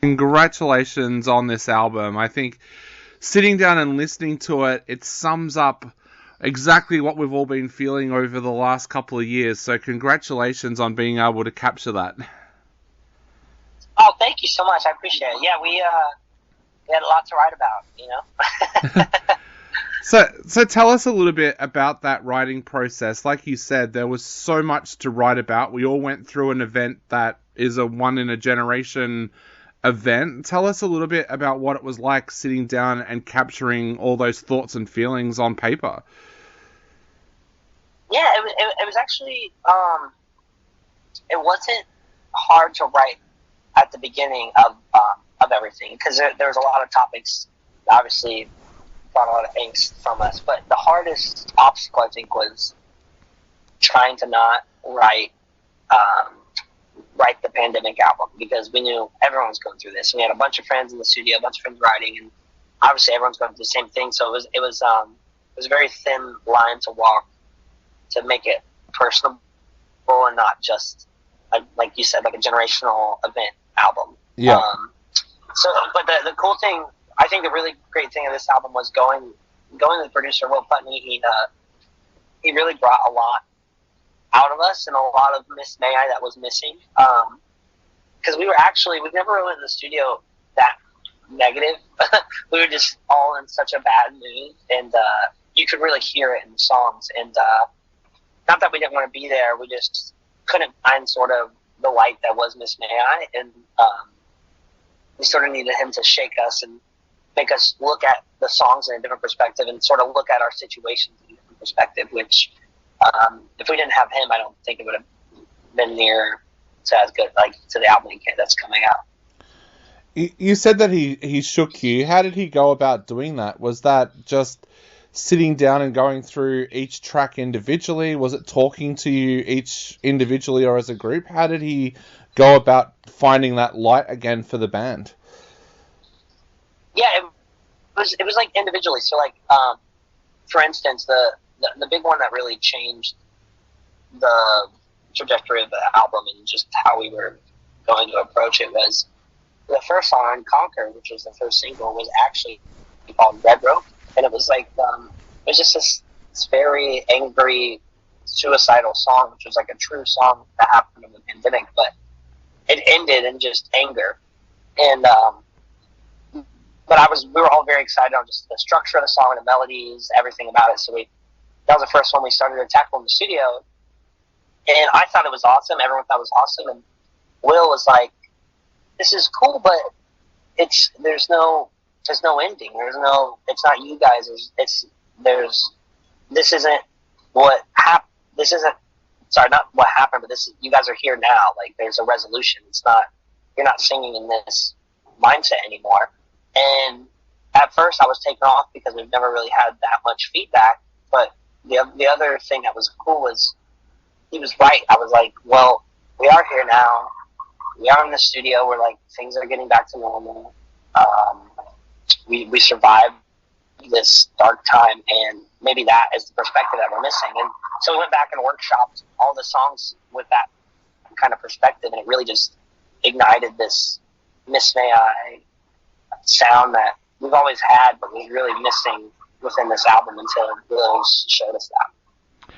Congratulations on this album. I think sitting down and listening to it, it sums up exactly what we've all been feeling over the last couple of years. So congratulations on being able to capture that. Oh, thank you so much. I appreciate it. Yeah, we had a lot to write about, you know. So tell us a little bit about that writing process. Like you said, there was so much to write about. We all went through an event that is a one in a generation event. Tell us a little bit about what it was like sitting down and capturing all those thoughts and feelings on paper. Yeah, it was actually it wasn't hard to write at the beginning of everything, because there was a lot of topics that obviously brought a lot of angst from us. But the hardest obstacle, I think, was trying to not write the pandemic album, because we knew everyone was going through this. We had a bunch of friends in the studio, a bunch of friends writing, and obviously everyone's going through the same thing. So it was a very thin line to walk to make it personable and not just like you said, like a generational event album. Yeah. But the cool thing, I think the really great thing of this album was going to the producer, Will Putney. He really brought a lot out of us and a lot of Miss May I that was missing. Because we've never really in the studio that negative. We were just all in such a bad mood, and you could really hear it in the songs. And not that we didn't want to be there, we just couldn't find sort of the light that was Miss May I, and we sort of needed him to shake us and make us look at the songs in a different perspective and sort of look at our situations in a different perspective, which if we didn't have him, I don't think it would have been near to as good, like, to the album that's coming out. You said that he shook you. How did he go about doing that? Was that just sitting down and going through each track individually? Was it talking to you each individually or as a group? How did he go about finding that light again for the band? Yeah, it was like individually. So like, for instance, the big one that really changed the trajectory of the album and just how we were going to approach it was the first song, Conquer, which was the first single, was actually called Red Rope. And it was like, it was just this very angry, suicidal song, which was like a true song that happened in the pandemic, but it ended in just anger. And, but we were all very excited on just the structure of the song, the melodies, everything about it. So that was the first one we started to tackle in the studio. And I thought it was awesome. Everyone thought it was awesome. And Will was like, this is cool, but there's no ending. It's not you guys. This isn't what happened. This isn't, sorry, not what happened, but you guys are here now. Like, there's a resolution. You're not singing in this mindset anymore. And at first I was taken off because we've never really had that much feedback. But the other thing that was cool was he was right. I was like, well, we are here now. We are in the studio. We're like, things are getting back to normal. We survived this dark time, and maybe that is the perspective that we're missing. And so we went back and workshopped all the songs with that kind of perspective, and it really just ignited this Miss May I sound that we've always had, but was really missing within this album until Will showed us that.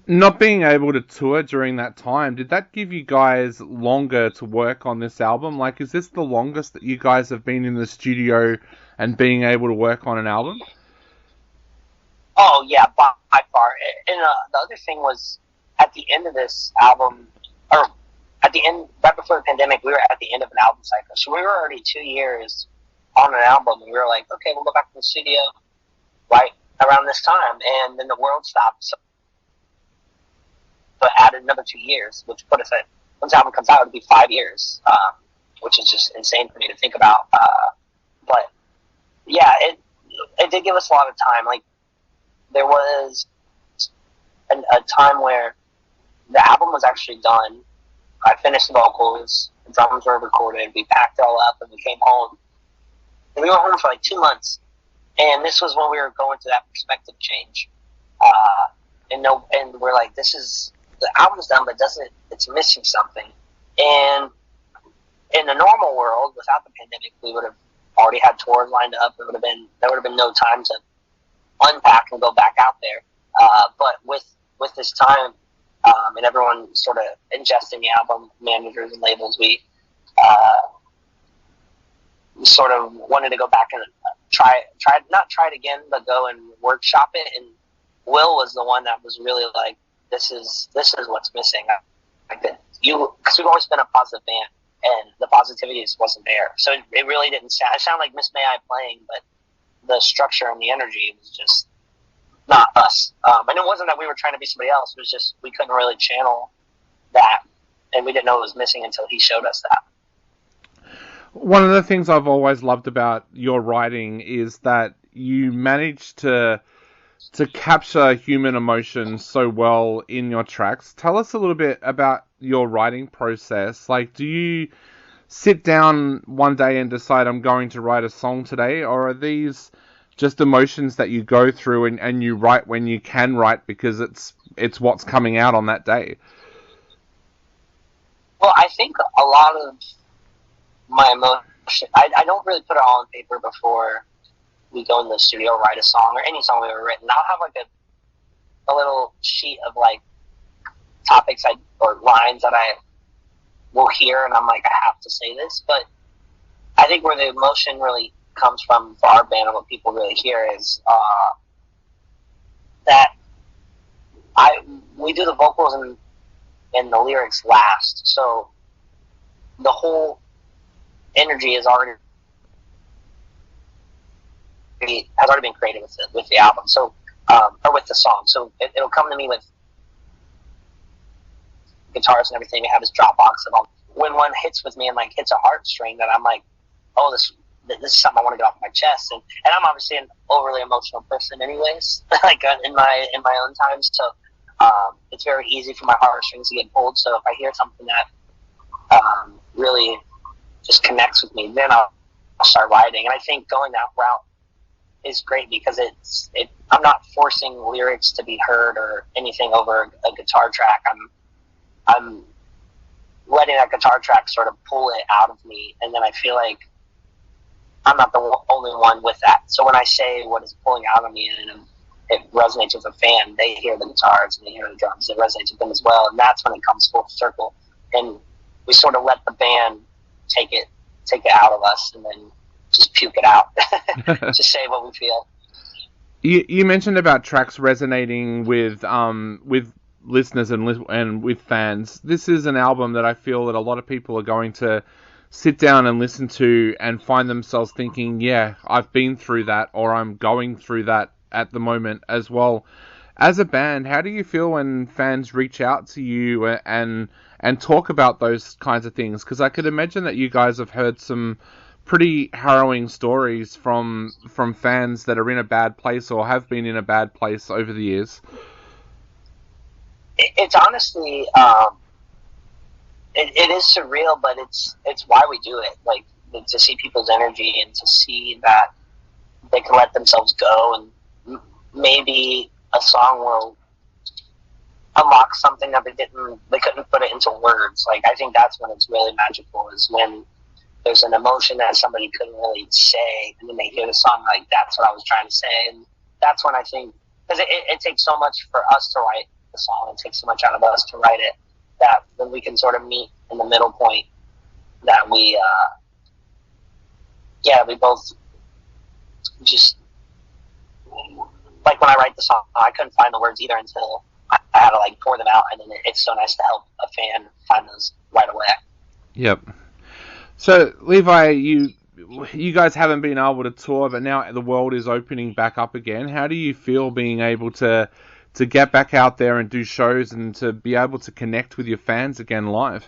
Not being able to tour during that time, did that give you guys longer to work on this album? Like, is this the longest that you guys have been in the studio and being able to work on an album? Oh, yeah, by far. And the other thing was, at the end of this album, or at the end, right before the pandemic, we were at the end of an album cycle. So we were already 2 years on an album, and we were like, okay, we'll go back to the studio right around this time. And then the world stopped. So added another 2 years, which put us at, once the album comes out, it'll be 5 years, which is just insane for me to think about. But yeah, it did give us a lot of time. Like, there was a time where the album was actually done. I finished the vocals, the drums were recorded, we packed it all up, and we came home. And we were home for like 2 months. And this was when we were going through that perspective change. And we're like, the album's done, but it's missing something. And in the normal world, without the pandemic, we would have already had tours lined up. There would have been no time to unpack and go back out there. But with this time, and everyone sort of ingesting the album, managers and labels, we sort of wanted to go back and not try it again, but go and workshop it. And Will was the one that was really like, this is what's missing. Like that, because we've always been a positive band, and the positivity just wasn't there. So it really didn't sound. It sounded like Miss May I playing, but the structure and the energy was just not us. And it wasn't that we were trying to be somebody else. It was just we couldn't really channel that, and we didn't know it was missing until he showed us that. One of the things I've always loved about your writing is that you manage to capture human emotion so well in your tracks. Tell us a little bit about your writing process. Like, do you sit down one day and decide I'm going to write a song today, or are these just emotions that you go through and you write when you can write because it's what's coming out on that day? Well, I think a lot of my emotion, I don't really put it all on paper before we go in the studio, write a song or any song we've ever written. I'll have like a little sheet of like topics or lines that I will hear, and I'm like, I have to say this. But I think where the emotion really comes from for our band and what people really hear is that we do the vocals and the lyrics last, so the whole energy has already been created with the album, so or with the song. So it'll come to me with guitars and everything. We have this Dropbox of all. When one hits with me and like hits a heartstring, that I'm like, oh, this is something I want to get off my chest. And I'm obviously an overly emotional person, anyways. Like in my own times, so it's very easy for my heartstrings to get pulled. So if I hear something that really just connects with me, then I'll start writing. And I think going that route is great because I'm not forcing lyrics to be heard or anything over a guitar track. I'm letting that guitar track sort of pull it out of me, and then I feel like I'm not the only one with that. So when I say what is pulling out of me and it resonates with a fan, they hear the guitars and they hear the drums, it resonates with them as well, and that's when it comes full circle. And we sort of let the band take it out of us and then just puke it out. Just say what we feel. You mentioned about tracks resonating with listeners and with fans. This is an album that I feel that a lot of people are going to sit down and listen to and find themselves thinking, yeah, I've been through that, or I'm going through that at the moment as well. As a band, how do you feel when fans reach out to you and talk about those kinds of things? Because I could imagine that you guys have heard some pretty harrowing stories from fans that are in a bad place or have been in a bad place over the years. It's honestly, it is surreal, but it's why we do it. Like, to see people's energy and to see that they can let themselves go, and maybe a song will unlock something that they couldn't put it into words. Like, I think that's when it's really magical, is when there's an emotion that somebody couldn't really say, and then they hear the song, like, that's what I was trying to say. And that's when I think, because it takes so much for us to write the song, it takes so much out of us to write it, that when we can sort of meet in the middle point, that we both just, like, when I write the song, I couldn't find the words either until I had to like pour them out, and then it's so nice to help a fan find those right away. Yep. So, Levi, you guys haven't been able to tour, but now the world is opening back up again. How do you feel being able to get back out there and do shows and to be able to connect with your fans again live?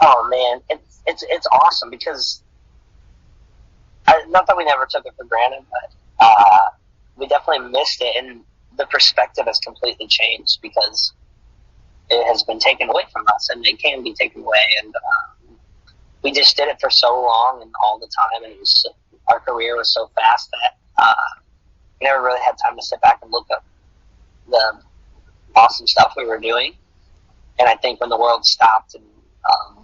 Oh man, it's awesome, because not that we never took it for granted, but we definitely missed it, and the perspective has completely changed because it has been taken away from us, and it can be taken away. And we just did it for so long and all the time, and our career was so fast that we never really had time to sit back and look up the awesome stuff we were doing. And I think when the world stopped and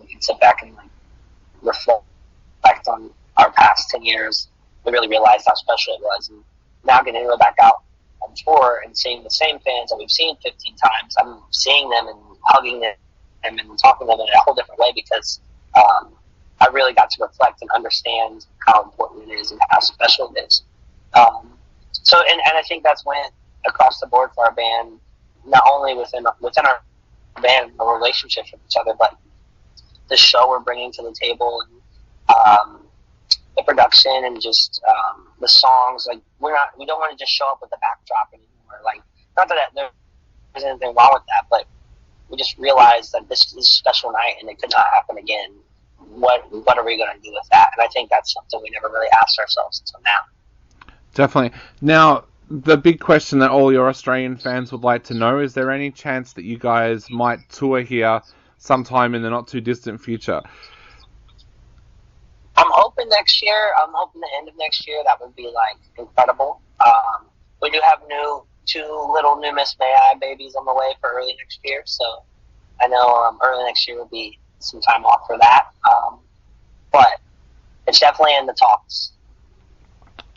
we can sit back and like reflect on our past 10 years, we really realized how special it was. And now getting to go back out on tour and seeing the same fans that we've seen 15 times, I'm seeing them and hugging them and talking to them in a whole different way because I really got to reflect and understand how important it is and how special it is. And I think that's went across the board for our band, not only within our band, the relationships with each other, but the show we're bringing to the table and the production and just the songs. Like we don't want to just show up with the backdrop anymore. Like, not that there's anything wrong with that, but we just realized that this is a special night and it could not happen again. What are we going to do with that? And I think that's something we never really asked ourselves until now. Definitely. Now, the big question that all your Australian fans would like to know, is there any chance that you guys might tour here sometime in the not too distant future? I'm hoping next year. I'm hoping the end of next year. That would be like incredible. We do have two little new Miss May I babies on the way for early next year. So I know early next year will be some time off for that. But it's definitely in the talks.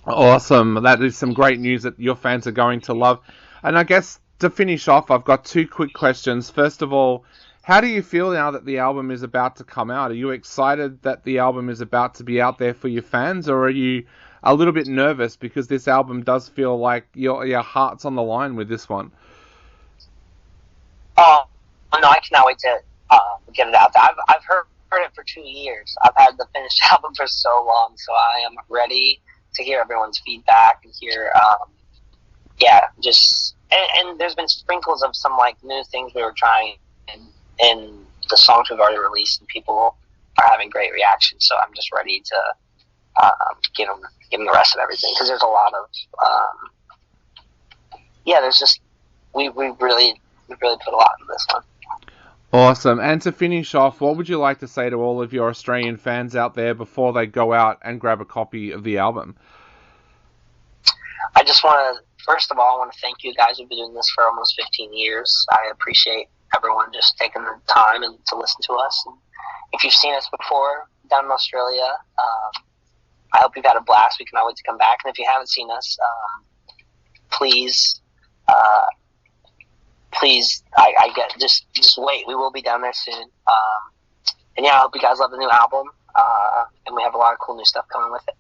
Awesome. That is some great news that your fans are going to love. And I guess to finish off, I've got two quick questions. First of all, how do you feel now that the album is about to come out? Are you excited that the album is about to be out there for your fans, or are you a little bit nervous because this album does feel like your heart's on the line with this one? Oh, no, I cannot wait to get it out there. I've heard it for 2 years. I've had the finished album for so long, so I am ready to hear everyone's feedback and hear, and there's been sprinkles of some like new things we were trying in the songs we've already released, and people are having great reactions. So I'm just ready to give them the rest of everything, because there's a lot of there's just we really put a lot in this one. Awesome. And to finish off, what would you like to say to all of your Australian fans out there before they go out and grab a copy of the album? I just want to, first of all, I want to thank you guys who've been doing this for almost 15 years. I appreciate everyone just taking the time and to listen to us. And if you've seen us before down in Australia, I hope you've had a blast. We cannot wait to come back. And if you haven't seen us, please, just wait. We will be down there soon. And I hope you guys love the new album. And we have a lot of cool new stuff coming with it.